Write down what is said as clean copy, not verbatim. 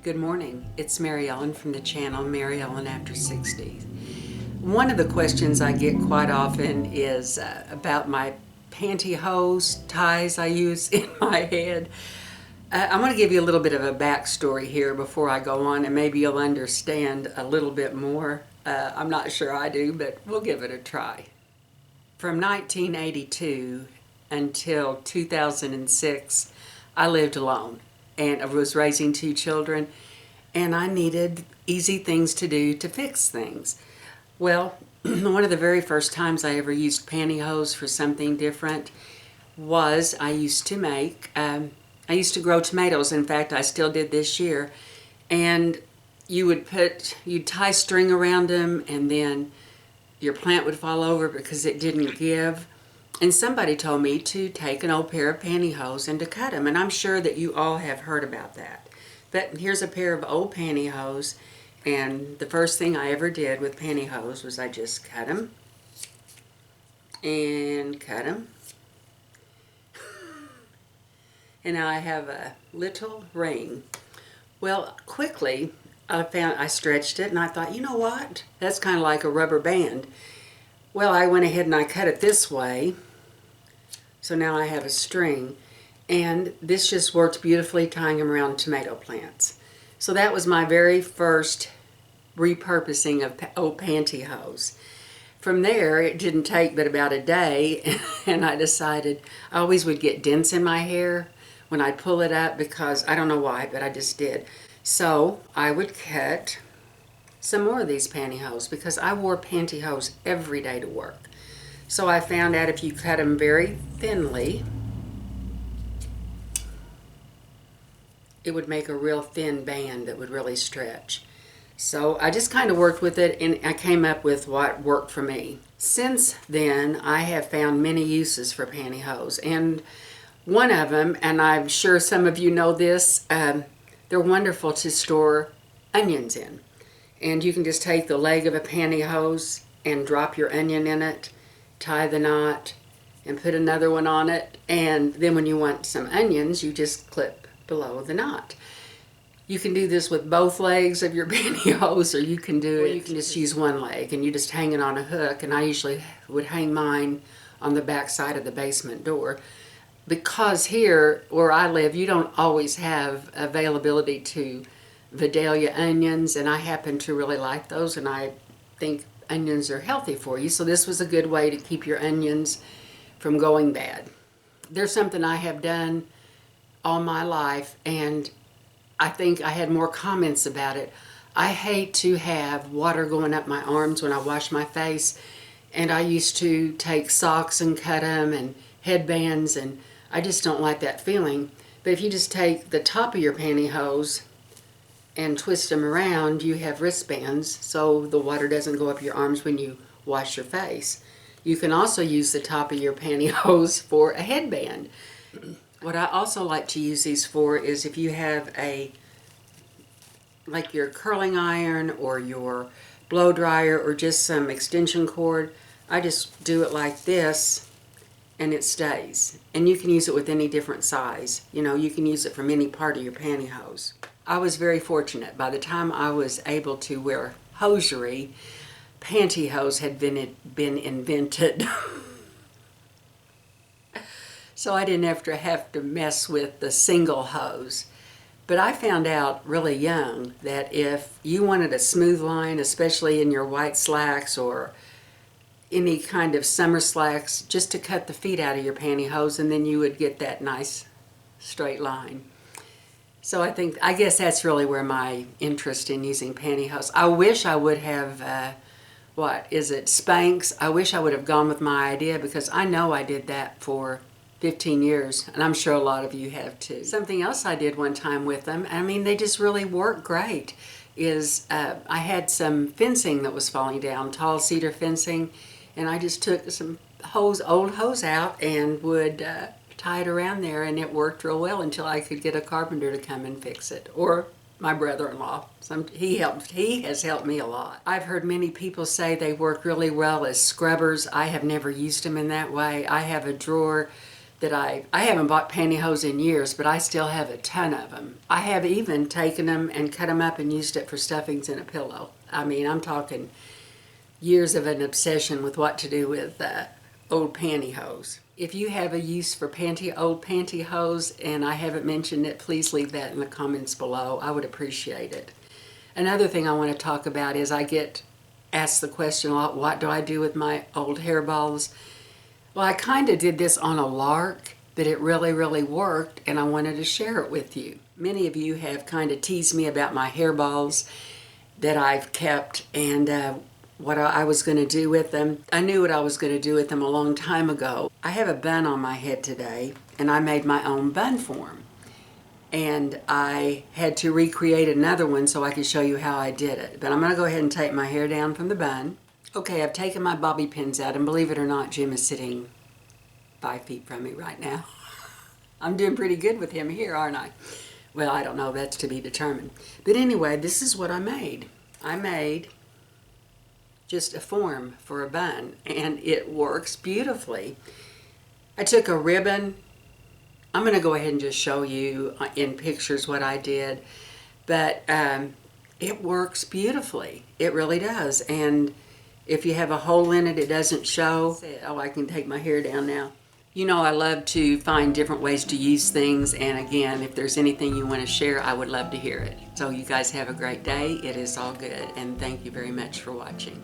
Good morning, it's MaryEllen from the channel MaryEllen After 60. One of the questions I get quite often is about my pantyhose ties I use in my head. I'm going to give you a little bit of a backstory here before I go on, and maybe you'll understand a little bit more. I'm not sure I do, but we'll give it a try. From 1982 until 2006, I lived alone. And I was raising two children, and I needed easy things to do to fix things. Well, one of the very first times I ever used pantyhose for something different was I used to grow tomatoes. In fact, I still did this year. And you'd tie string around them, and then your plant would fall over because it didn't give. And somebody told me to take an old pair of pantyhose and to cut them. And I'm sure that you all have heard about that. But here's a pair of old pantyhose. And the first thing I ever did with pantyhose was I just cut them. And cut them. And now I have a little ring. Well, quickly I stretched it and I thought, you know what? That's kind of like a rubber band. Well, I went ahead and I cut it this way. So now I have a string, and this just worked beautifully tying them around tomato plants. So that was my very first repurposing of old pantyhose. From there, it didn't take but about a day, and I decided I always would get dents in my hair when I'd pull it up because I don't know why, but I just did. So I would cut some more of these pantyhose because I wore pantyhose every day to work. So I found out if you cut them very thinly, it would make a real thin band that would really stretch. So I just kind of worked with it, and I came up with what worked for me. Since then, I have found many uses for pantyhose, and one of them, and I'm sure some of you know this, they're wonderful to store onions in. And you can just take the leg of a pantyhose and drop your onion in it, tie the knot, and put another one on it. And then when you want some onions, you just clip below the knot. You can do this with both legs of your pantyhose, or you can just use one leg and you just hang it on a hook. And I usually would hang mine on the back side of the basement door. Because here where I live, you don't always have availability to Vidalia onions, and I happen to really like those, and I think onions are healthy for you, so this was a good way to keep your onions from going bad. There's something I have done all my life, and I think I had more comments about it. I hate to have water going up my arms when I wash my face, and I used to take socks and cut them, and headbands, and I just don't like that feeling. But if you just take the top of your pantyhose and twist them around, you have wristbands so the water doesn't go up your arms when you wash your face. You can also use the top of your pantyhose for a headband. What I also like to use these for is if you have like your curling iron or your blow dryer or just some extension cord, I just do it like this and it stays. And you can use it with any different size. You know, you can use it from any part of your pantyhose. I was very fortunate. By the time I was able to wear hosiery, pantyhose had been invented. So I didn't have to mess with the single hose. But I found out really young that if you wanted a smooth line, especially in your white slacks or any kind of summer slacks, just to cut the feet out of your pantyhose, and then you would get that nice straight line. So I guess that's really where my interest in using pantyhose. I wish I would have, Spanx? I wish I would have gone with my idea, because I know I did that for 15 years, and I'm sure a lot of you have too. Something else I did one time with them, I mean, they just really work great, is I had some fencing that was falling down, tall cedar fencing, and I just took some old hose out and would tie it around there, and it worked real well until I could get a carpenter to come and fix it, or my brother-in-law. He has helped me a lot. I've heard many people say they work really well as scrubbers. I have never used them in that way. I have a drawer that I haven't bought pantyhose in years, but I still have a ton of them. I have even taken them and cut them up and used it for stuffings in a pillow. I mean, I'm talking years of an obsession with what to do with old pantyhose. If you have a use for old pantyhose and I haven't mentioned it, please leave that in the comments below. I would appreciate it. Another thing I want to talk about is I get asked the question a lot, what do I do with my old hairballs? Well, I kind of did this on a lark, but it really, really worked, and I wanted to share it with you. Many of you have kind of teased me about my hairballs that I've kept and what I was going to do with them. I knew what I was going to do with them a long time ago. I have a bun on my head today, and I made my own bun form. And I had to recreate another one so I could show you how I did it. But I'm going to go ahead and take my hair down from the bun. Okay, I've taken my bobby pins out, and believe it or not, Jim is sitting 5 feet from me right now. I'm doing pretty good with him here, aren't I? Well, I don't know, that's to be determined. But anyway, this is what I made. I made just a form for a bun, and it works beautifully. I took a ribbon. I'm going to go ahead and just show you in pictures what I did, but it works beautifully. It really does. And if you have a hole in it, it doesn't show. Oh, I can take my hair down now. You know, I love to find different ways to use things, and again, if there's anything you want to share, I would love to hear it. So you guys have a great day. It is all good, and thank you very much for watching.